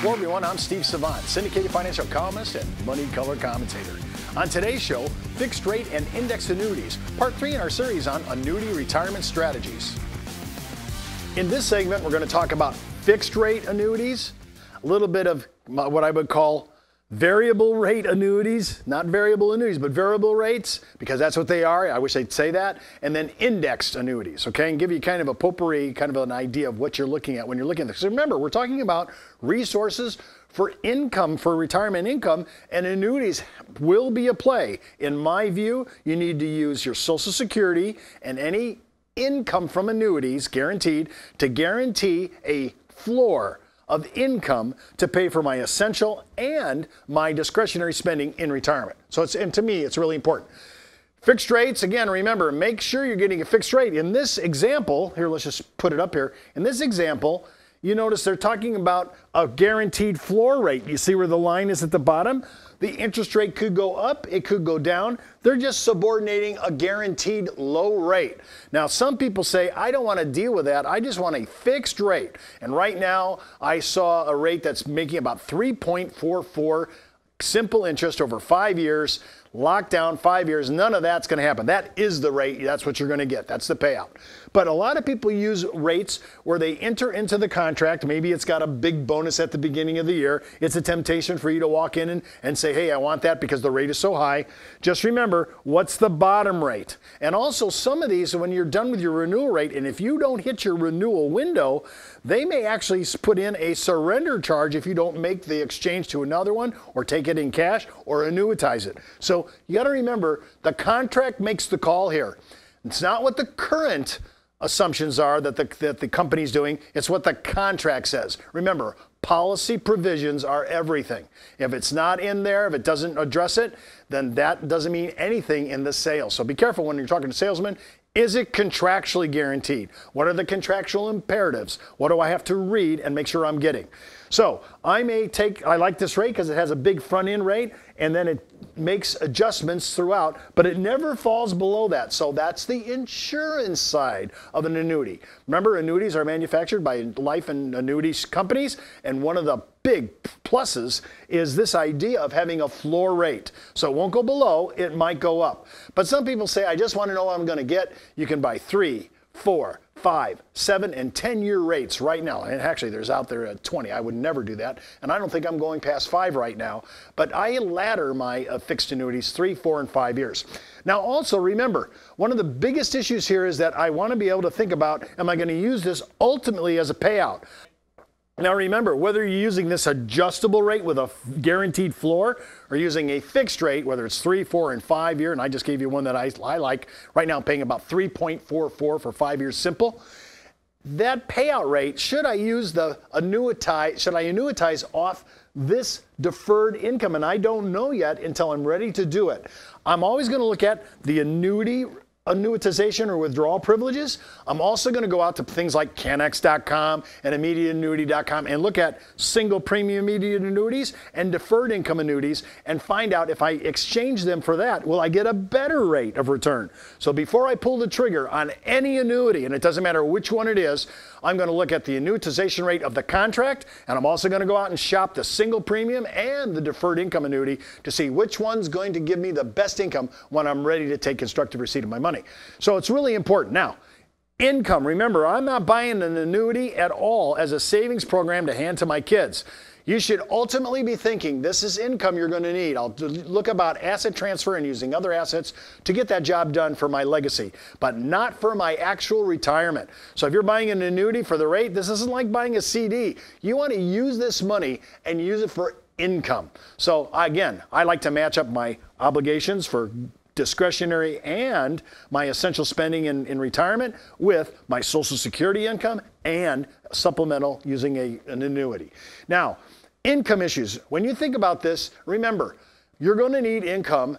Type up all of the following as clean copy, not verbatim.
Hello everyone, I'm Steve Savant, syndicated financial columnist and money color commentator. On today's show, fixed rate and indexed annuities, part 3 in our series on annuity retirement strategies. In this segment, we're going to talk about fixed rate annuities, a little bit of what I would call variable rate annuities, not variable annuities, but variable rates, because that's what they are. I wish they'd say that. And then indexed annuities, okay? And give you kind of a potpourri, kind of an idea of what you're looking at when you're looking at this. So remember, we're talking about resources for income, for retirement income, and annuities will be a play. In my view, you need to use your Social Security and any income from annuities, guaranteed, to guarantee a floor of income to pay for my essential and my discretionary spending in retirement. So and to me, it's really important. Fixed rates, again, remember, make sure you're getting a fixed rate. In this example, here, let's just put it up here. In this example, you notice they're talking about a guaranteed floor rate. You see where the line is at the bottom? The interest rate could go up, it could go down. They're just subordinating a guaranteed low rate. Now, some people say, I don't want to deal with that. I just want a fixed rate. And right now, I saw a rate that's making about 3.44 simple interest over 5 years, locked down 5 years. None of that's going to happen. That is the rate. That's what you're going to get. That's the payout. But a lot of people use rates where they enter into the contract. Maybe it's got a big bonus at the beginning of the year. It's a temptation for you to walk in and say, hey, I want that because the rate is so high. Just remember, what's the bottom rate? And also some of these, when you're done with your renewal rate, and if you don't hit your renewal window, they may actually put in a surrender charge if you don't make the exchange to another one or take it in cash or annuitize it. So you got to remember, the contract makes the call here. It's not what the current assumptions are that the company's doing. It's what the contract says. Remember, policy provisions are everything. If it's not in there, if it doesn't address it, then that doesn't mean anything in the sale. So be careful when you're talking to salesmen. Is it contractually guaranteed? What are the contractual imperatives? What do I have to read and make sure I'm getting? So I like this rate because it has a big front end rate and then it makes adjustments throughout, but it never falls below that. So that's the insurance side of an annuity. Remember, annuities are manufactured by life and annuities companies, and one of the big pluses is this idea of having a floor rate. So it won't go below, it might go up. But some people say, I just want to know what I'm going to get. You can buy 3, 4, 5, 7, and 10-year rates right now. And actually, there's out there at 20. I would never do that. And I don't think I'm going past 5 right now. But I ladder my fixed annuities 3, 4, and 5 years. Now, also remember, one of the biggest issues here is that I want to be able to think about, am I going to use this ultimately as a payout? Now remember, whether you're using this adjustable rate with a guaranteed floor or using a fixed rate, whether it's 3, 4, and 5 year, and I just gave you one that I like. Right now I'm paying about 3.44 for 5 years simple. That payout rate, should I use the annuitize, should I annuitize off this deferred income? And I don't know yet until I'm ready to do it. I'm always going to look at the annuitization or withdrawal privileges. I'm also going to go out to things like Canex.com and immediateannuity.com and look at single premium immediate annuities and deferred income annuities and find out if I exchange them for that, will I get a better rate of return? So before I pull the trigger on any annuity, and it doesn't matter which one it is, I'm going to look at the annuitization rate of the contract, and I'm also going to go out and shop the single premium and the deferred income annuity to see which one's going to give me the best income when I'm ready to take constructive receipt of my money. So it's really important. Now, income. Remember, I'm not buying an annuity at all as a savings program to hand to my kids. You should ultimately be thinking, this is income you're going to need. I'll look about asset transfer and using other assets to get that job done for my legacy, but not for my actual retirement. So if you're buying an annuity for the rate, this isn't like buying a CD. You want to use this money and use it for income. So again, I like to match up my obligations for discretionary and my essential spending in retirement with my Social Security income and supplemental using an annuity. Now, income issues. When you think about this, remember, you're going to need income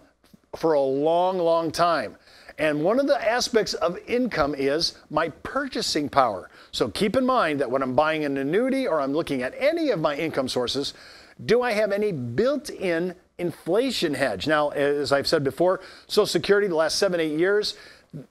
for a long, long time. And one of the aspects of income is my purchasing power. So keep in mind that when I'm buying an annuity or I'm looking at any of my income sources, do I have any built-in inflation hedge? Now, as I've said before, Social Security, the last 7, 8 years,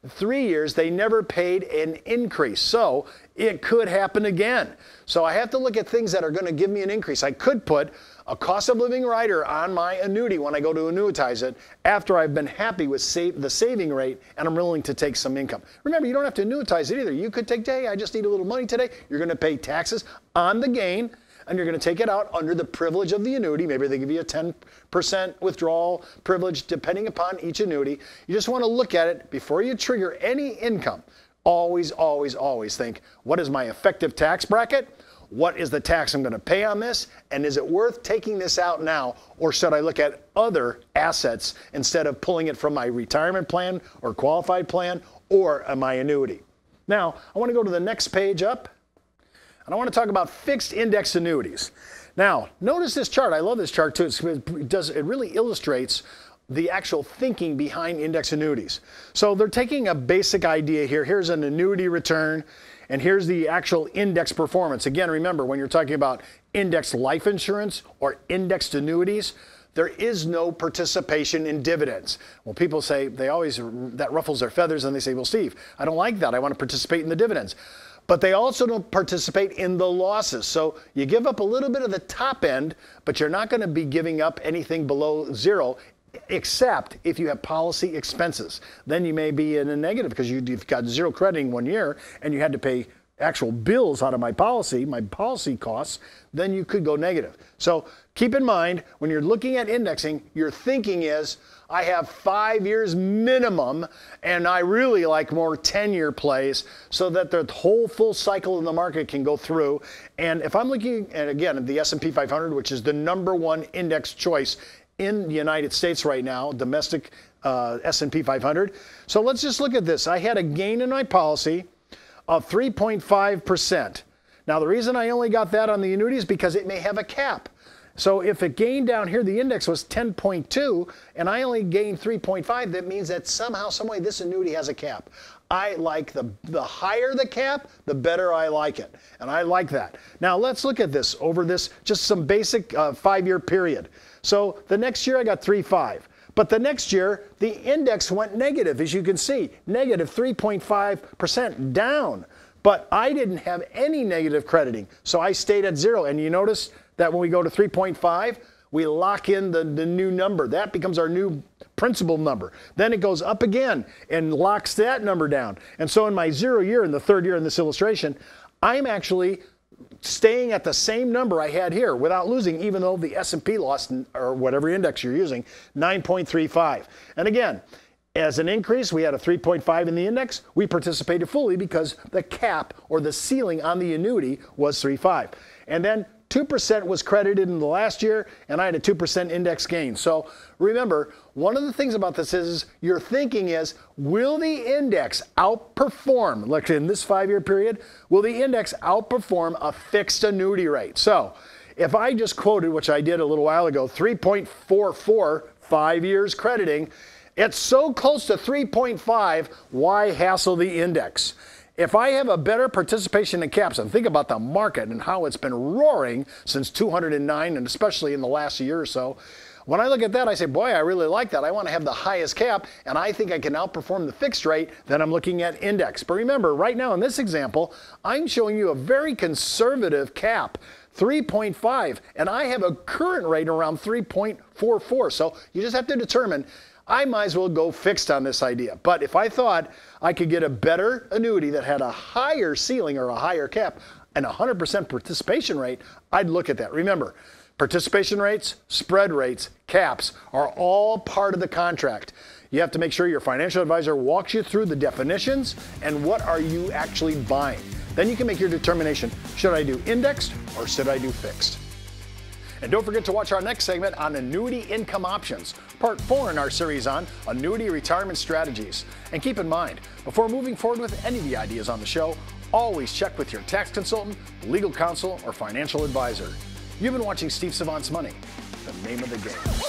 3 years, they never paid an increase. So it could happen again. So I have to look at things that are going to give me an increase. I could put a cost of living rider on my annuity when I go to annuitize it after I've been happy with the saving rate and I'm willing to take some income. Remember, you don't have to annuitize it either. You could take, hey, I just need a little money today. You're going to pay taxes on the gain, and you're going to take it out under the privilege of the annuity. Maybe they give you a 10% withdrawal privilege depending upon each annuity. You just want to look at it before you trigger any income. Always, always, always think, what is my effective tax bracket? What is the tax I'm going to pay on this? And is it worth taking this out now? Or should I look at other assets instead of pulling it from my retirement plan or qualified plan or my annuity? Now, I want to go to the next page up. And I want to talk about fixed index annuities. Now, notice this chart. I love this chart too. It really illustrates the actual thinking behind index annuities. So they're taking a basic idea here. Here's an annuity return, and here's the actual index performance. Again, remember, when you're talking about indexed life insurance or indexed annuities, there is no participation in dividends. Well, people say, that ruffles their feathers, and they say, well, Steve, I don't like that. I want to participate in the dividends. But they also don't participate in the losses. So you give up a little bit of the top end, but you're not going to be giving up anything below zero, except if you have policy expenses. Then you may be in a negative because you've got zero crediting 1 year and you had to pay actual bills out of my policy costs, then you could go negative. So keep in mind, when you're looking at indexing, your thinking is, I have 5 years minimum, and I really like more 10-year plays so that the whole full cycle in the market can go through. And if I'm looking at, again, the S&P 500, which is the #1 index choice in the United States right now, domestic S&P 500. So let's just look at this. I had a gain in my policy of 3.5%. Now, the reason I only got that on the annuity is because it may have a cap. So if it gained down here, the index was 10.2, and I only gained 3.5, that means that somehow, some way, this annuity has a cap. I like the higher the cap, the better I like it. And I like that. Now let's look at this over this, just some basic 5-year period. So the next year I got 3.5. But the next year, the index went negative, as you can see, negative 3.5% down. But I didn't have any negative crediting, so I stayed at zero. And you notice that when we go to 3.5, we lock in the new number. That becomes our new principal number. Then it goes up again and locks that number down. And so in my 0 year, in the 3rd year in this illustration, I'm actually staying at the same number I had here without losing, even though the S&P lost, or whatever index you're using, 9.35. And again, as an increase, we had a 3.5 in the index. We participated fully because the cap or the ceiling on the annuity was 3.5. And then 2% was credited in the last year, and I had a 2% index gain. So remember, one of the things about this is your thinking is, will the index outperform, like in this 5-year period, will the index outperform a fixed annuity rate? So if I just quoted, which I did a little while ago, 3.44, 5 years crediting, it's so close to 3.5, why hassle the index? If I have a better participation in caps, and think about the market and how it's been roaring since 2009, and especially in the last year or so, when I look at that, I say, boy, I really like that. I want to have the highest cap, and I think I can outperform the fixed rate, then I'm looking at index. But remember, right now in this example, I'm showing you a very conservative cap, 3.5, and I have a current rate around 3.44. So you just have to determine, I might as well go fixed on this idea. But if I thought I could get a better annuity that had a higher ceiling or a higher cap and 100% participation rate, I'd look at that. Remember, participation rates, spread rates, caps are all part of the contract. You have to make sure your financial advisor walks you through the definitions and what are you actually buying. Then you can make your determination, should I do indexed or should I do fixed? And don't forget to watch our next segment on annuity income options, part 4 in our series on annuity retirement strategies. And keep in mind, before moving forward with any of the ideas on the show, always check with your tax consultant, legal counsel, or financial advisor. You've been watching Steve Savant's Money, the name of the game.